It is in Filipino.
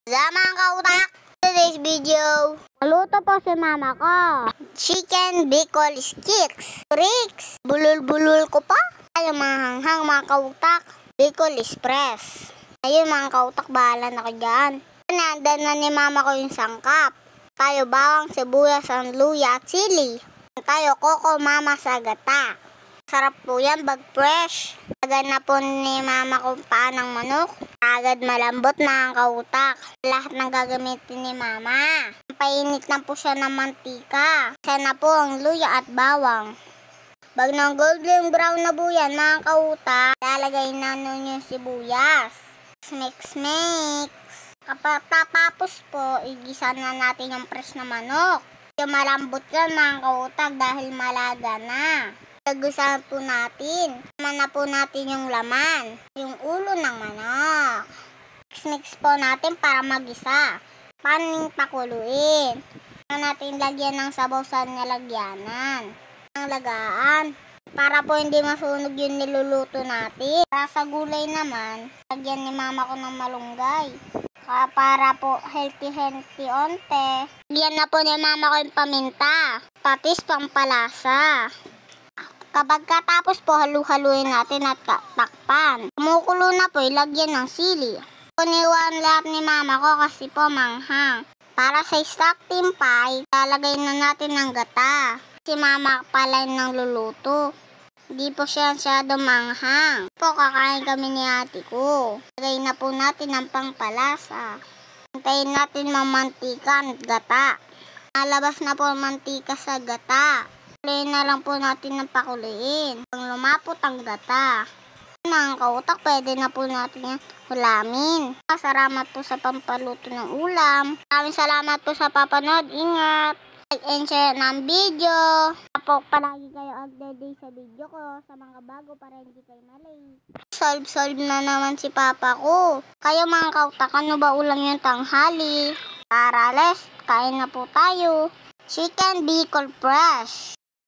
Mga kautak, today's video, naluto po si mama ko. Chicken Bicol Sticks. Tricks, bulul-bulul ko pa. Ayun mga hanghang mga kautak, Bicol Express. Ayun mga kautak, bahala na ko dyan. Nandan na ni mama ko yung sangkap. Tayo bawang, sibuyas, ang luya at sili. Tayo koko mama sa gata. Sarap po yan, bag fresh. Agad na po ni mama ko paan ng manok. Agad malambot na ang kautak. Lahat ng gagamitin ni mama. Painit lang po siya ng mantika. Isa na po ang luya at bawang. Bag ng golden brown na po yan mga kautak. Lalagay na nun yung sibuyas. Mix. Kapag tapos po, igisa na natin yung fresh na manok. Yung malambot yan mga kautak dahil malaga na. Tagusan po natin. Naman na po natin yung laman. Yung ulo ng manok. Mix po natin para magisa. Paning pakuluin. Natin lagyan ng sabaw sa nilagyanan. Ang lagaan. Para po hindi masunog yung niluluto natin. Para sa gulay naman, lagyan ni mama ko ng malunggay. Para po healthy onte. Lagyan na po ni mama ko yung paminta. Patis pampalasa. Kapag katapos po, halu-haluin natin at takpan. Kumukulo na po, ilagyan ng sili. Puniwan lahat ni mama ko kasi po manghang. Para sa stock pie, lalagay na natin ng gata. Si mama pala ng luluto. Hindi po siya masyado manghang. Po, kakain kami ni ate ko. Lagay na po natin ang pangpalasa. Hintayin natin mamantika at gata. Nalabas na po mantika sa gata. Pakuliin na lang po natin ng pakuliin. Pag lumapot ang gata. Mga kautak, pwede na po natin yung ulamin. Salamat po sa pampaluto ng ulam. Maraming salamat po sa papanood. Ingat! Like and share ng video. Po, palagi kayo update sa video ko. Sa mga bago para hindi kayo malate. Solve na naman si papa ko. Kayo mga kautak, ano ba ulam yung tanghali? Tara, kain na po tayo. Chicken Bicol Fresh.